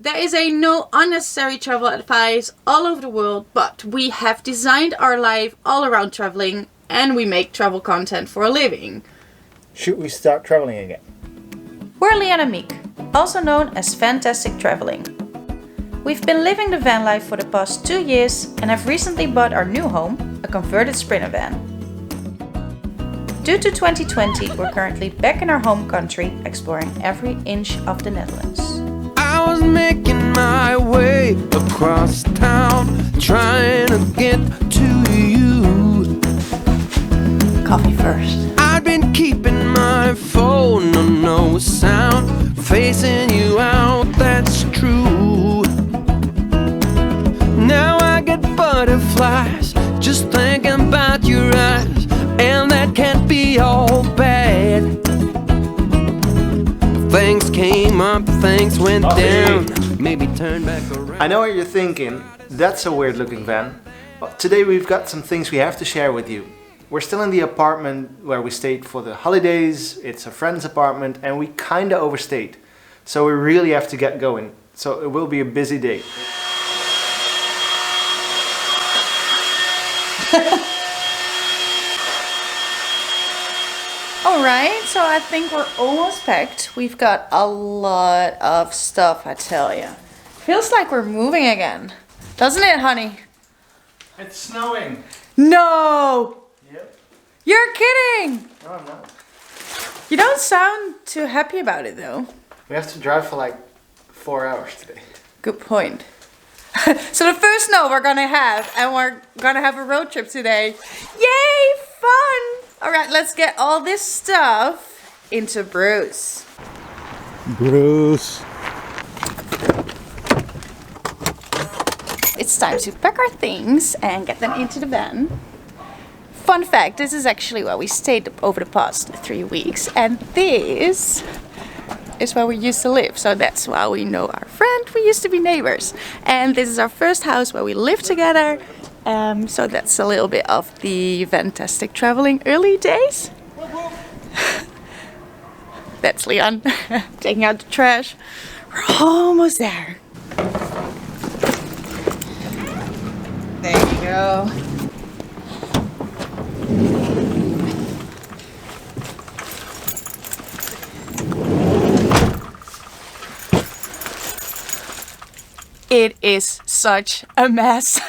there is a no unnecessary travel advice all over the world, but we have designed our life all around traveling and we make travel content for a living. Should we start traveling again? We're Leon and Miek, also known as VanTastic Traveling. We've been living the van life for the past 2 years and have recently bought our new home, a converted Sprinter van. Due to 2020, we're currently back in our home country, exploring every inch of the Netherlands. I was making my way across town, trying to get to you. Coffee first. I'd been keeping my phone on no sound, facing you out, that's true. Now I get butterflies, just thinking about your eyes, and that can't be all bad. Things came up, things went down, maybe turn back around. I know what you're thinking, that's a weird looking van. But today we've got some things we have to share with you. We're still in the apartment where we stayed for the holidays, it's a friend's apartment and we kinda overstayed. So we really have to get going, so it will be a busy day. Alright, so I think we're almost packed. We've got a lot of stuff, I tell you. Feels like we're moving again. Doesn't it, honey? It's snowing! No! Yep. You're kidding! No, I'm not. You don't sound too happy about it though. We have to drive for like 4 hours today. Good point. So the first snow we're gonna have, and we're gonna have a road trip today. Yay, fun! Alright, let's get all this stuff into Bruce. Bruce. It's time to pack our things and get them into the van. Fun fact, this is actually where we stayed over the past 3 weeks, and this is where we used to live, so that's why we know our friend. We used to be neighbors, and this is our first house where we live together. So that's a little bit of the VanTastic traveling early days. That's Leon taking out the trash. We're almost there. There you go. It is such a mess.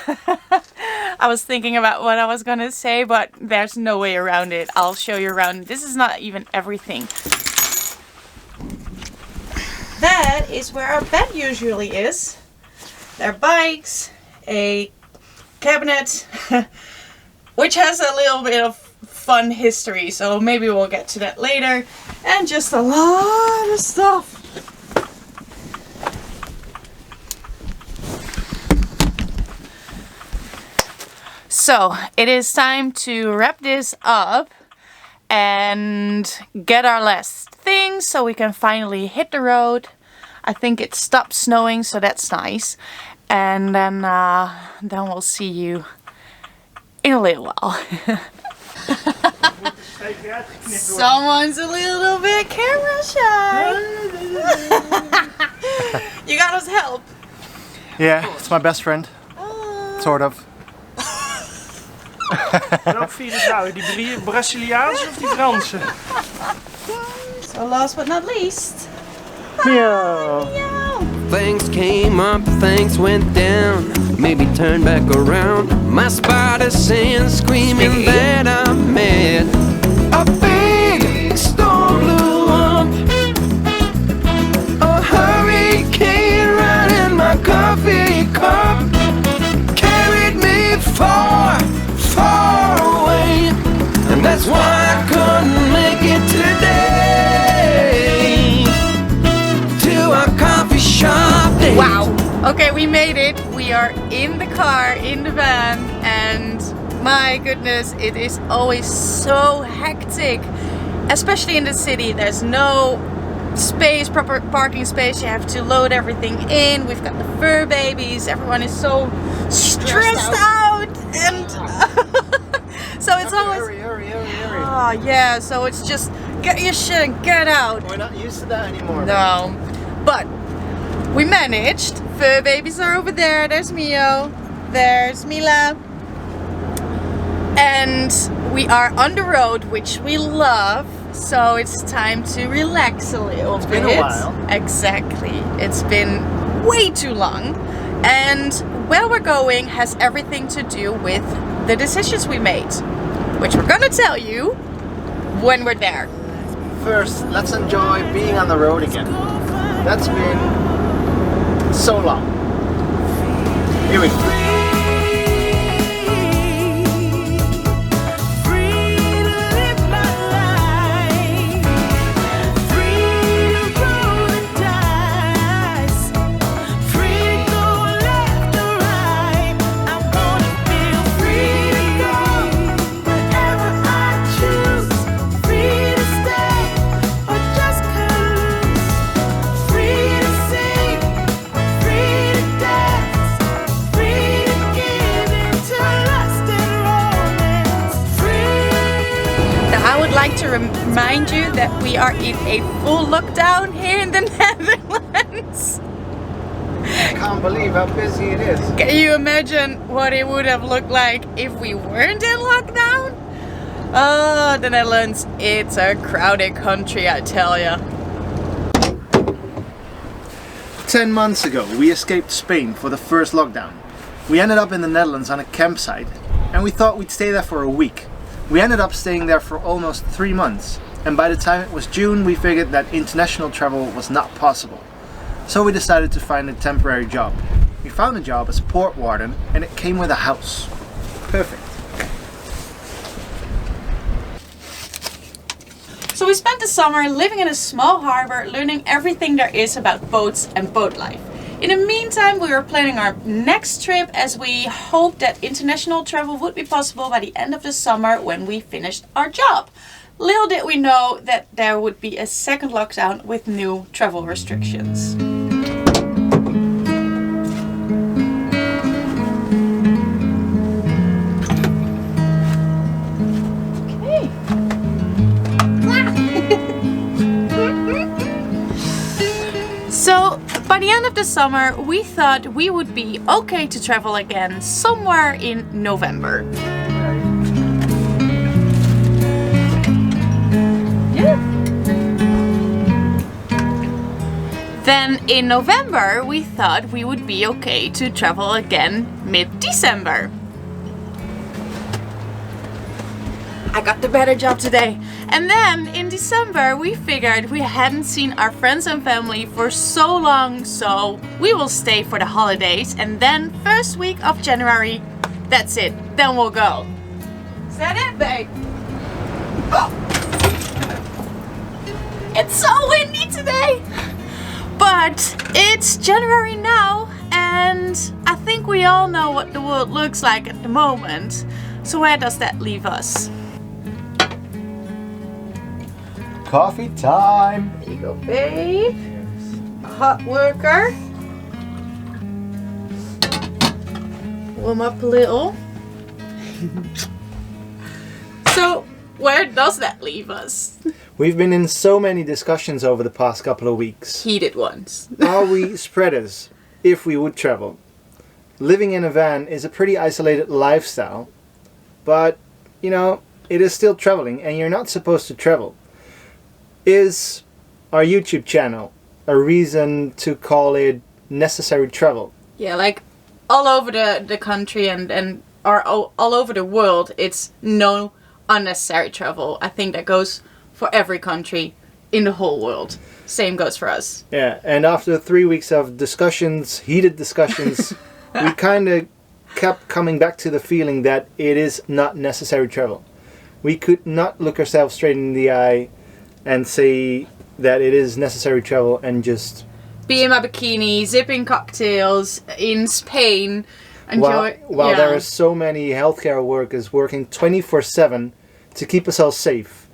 I was thinking about what I was gonna say, but there's no way around it. I'll show you around. This is not even everything. That is where our bed usually is. There are bikes, a cabinet, which has a little bit of fun history, so maybe we'll get to that later. And just a lot of stuff. So it is time to wrap this up and get our last things so we can finally hit the road. I think it stopped snowing, so that's nice. And then we'll see you in a little while. Someone's a little bit camera shy. You got us help. Yeah, it's my best friend. Sort of. Welke virus nou? Die Braziliaanse of die Franse? So last but not least. Miyo. Things came up, things went down, maybe turn back around. My spider sense screaming that I'm mad. A big storm blew up, a hurricane right in my coffee cup, carried me far, far away, and that's why I couldn't make it today to our coffee shop day. Wow. Okay, we made it. We are in the car, in the van, and my goodness, it is always so hectic. Especially in the city, there's no space, proper parking space. You have to load everything in. We've got the fur babies. Everyone is so stressed out. And so it's always... Hurry. Oh yeah, so it's just get your shit and get out. We're not used to that anymore. No, but we managed. Fur babies are over there. There's Miyo. There's Myla. And we are on the road, which we love. So it's time to relax a little bit. It's been a while. Exactly. It's been way too long. And where we're going has everything to do with the decisions we made, which we're gonna tell you when we're there. First, let's enjoy being on the road again. That's been so long. Here we go. To remind you that we are in a full lockdown here in the Netherlands. I can't believe how busy it is. Can you imagine what it would have looked like if we weren't in lockdown? Oh, the Netherlands, it's a crowded country, I tell ya. 10 months ago, we escaped Spain for the first lockdown. We ended up in the Netherlands on a campsite, and we thought we'd stay there for a week. We ended up staying there for almost 3 months, and by the time it was June we figured that international travel was not possible. So we decided to find a temporary job. We found a job as port warden, and it came with a house. Perfect. So we spent the summer living in a small harbor, learning everything there is about boats and boat life. In the meantime, we were planning our next trip as we hoped that international travel would be possible by the end of the summer when we finished our job. Little did we know that there would be a second lockdown with new travel restrictions. So, by the end of the summer, we thought we would be okay to travel again somewhere in November. Yeah. Then in November, we thought we would be okay to travel again mid-December. I got the better job today. And then in December we figured we hadn't seen our friends and family for so long, so we will stay for the holidays, and then first week of January, that's it, then we'll go. Is that it, babe? Oh. It's so windy today! But it's January now, and I think we all know what the world looks like at the moment. So where does that leave us? Coffee time! There you go, babe. Hot worker. Warm up a little. So, where does that leave us? We've been in so many discussions over the past couple of weeks. Heated ones. Are we spreaders if we would travel? Living in a van is a pretty isolated lifestyle, but, you know, it is still traveling and you're not supposed to travel. Is our YouTube channel a reason to call it necessary travel? Yeah, like all over the country and all over the world, it's no unnecessary travel. I think that goes for every country in the whole world. Same goes for us. Yeah, and after 3 weeks of discussions, heated discussions, we kind of kept coming back to the feeling that it is not necessary travel. We could not look ourselves straight in the eye and say that it is necessary travel and just be in my bikini, sipping cocktails in Spain. While there are so many healthcare workers working 24/7 to keep us all safe,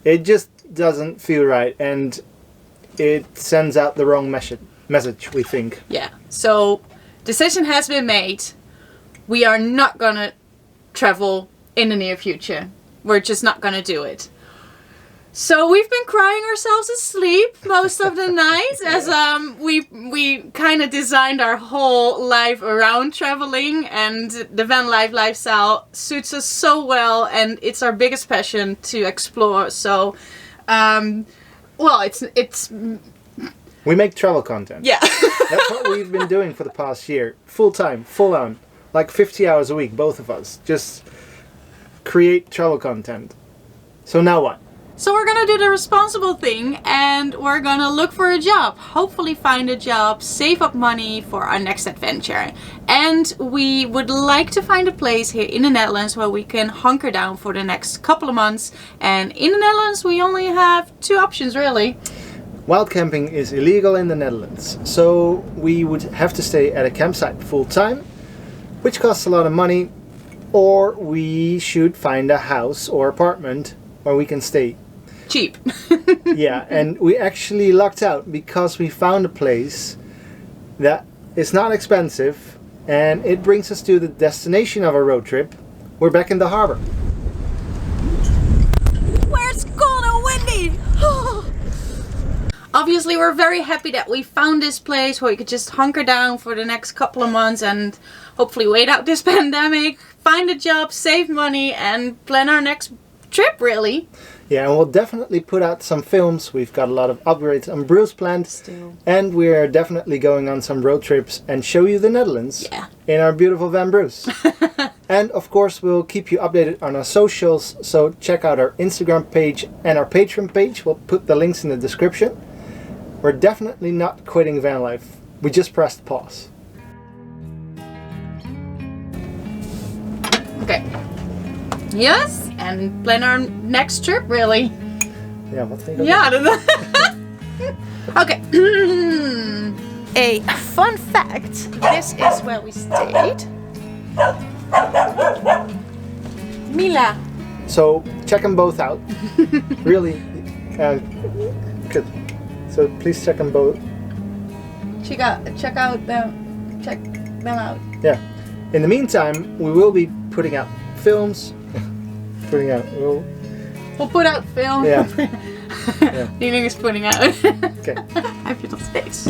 it just doesn't feel right, and it sends out the wrong message, we think. Yeah, so decision has been made. We are not gonna travel in the near future. We're just not gonna do it. So we've been crying ourselves asleep most of the night as we kind of designed our whole life around traveling, and the van life lifestyle suits us so well, and it's our biggest passion to explore. So, well, it's We make travel content. yeah. That's what we've been doing for the past year. Full time, full on. Like 50 hours a week, both of us. Just create travel content. So now what? So we're gonna do the responsible thing, and we're gonna look for a job. Hopefully find a job, save up money for our next adventure. And we would like to find a place here in the Netherlands where we can hunker down for the next couple of months. And in the Netherlands we only have 2 options really. Wild camping is illegal in the Netherlands. So we would have to stay at a campsite full time, which costs a lot of money, or we should find a house or apartment where we can stay. Cheap. Yeah, and we actually lucked out because we found a place that is not expensive, and it brings us to the destination of our road trip. We're back in the harbor. Where it's cold and windy. Obviously we're very happy that we found this place where we could just hunker down for the next couple of months and hopefully wait out this pandemic, find a job, save money, and plan our next trip really. Yeah, and we'll definitely put out some films. We've got a lot of upgrades on Bruce planned. Still. And we're definitely going on some road trips and show you the Netherlands in our beautiful Van Bruce. And of course we'll keep you updated on our socials, so check out our Instagram page and our Patreon page. We'll put the links in the description. We're definitely not quitting van life. We just pressed pause. Okay. Yes, and plan our next trip really. Ja, wat ging dat? Ja. Okay. A fun fact. This is where we stayed. Myla. So check them both out. Really good. So please check them both. Check them out. Yeah. In the meantime, we will be putting out films. We'll We'll put out film. Yeah. Die ding is putting out. Okay. Heb je nog steeds?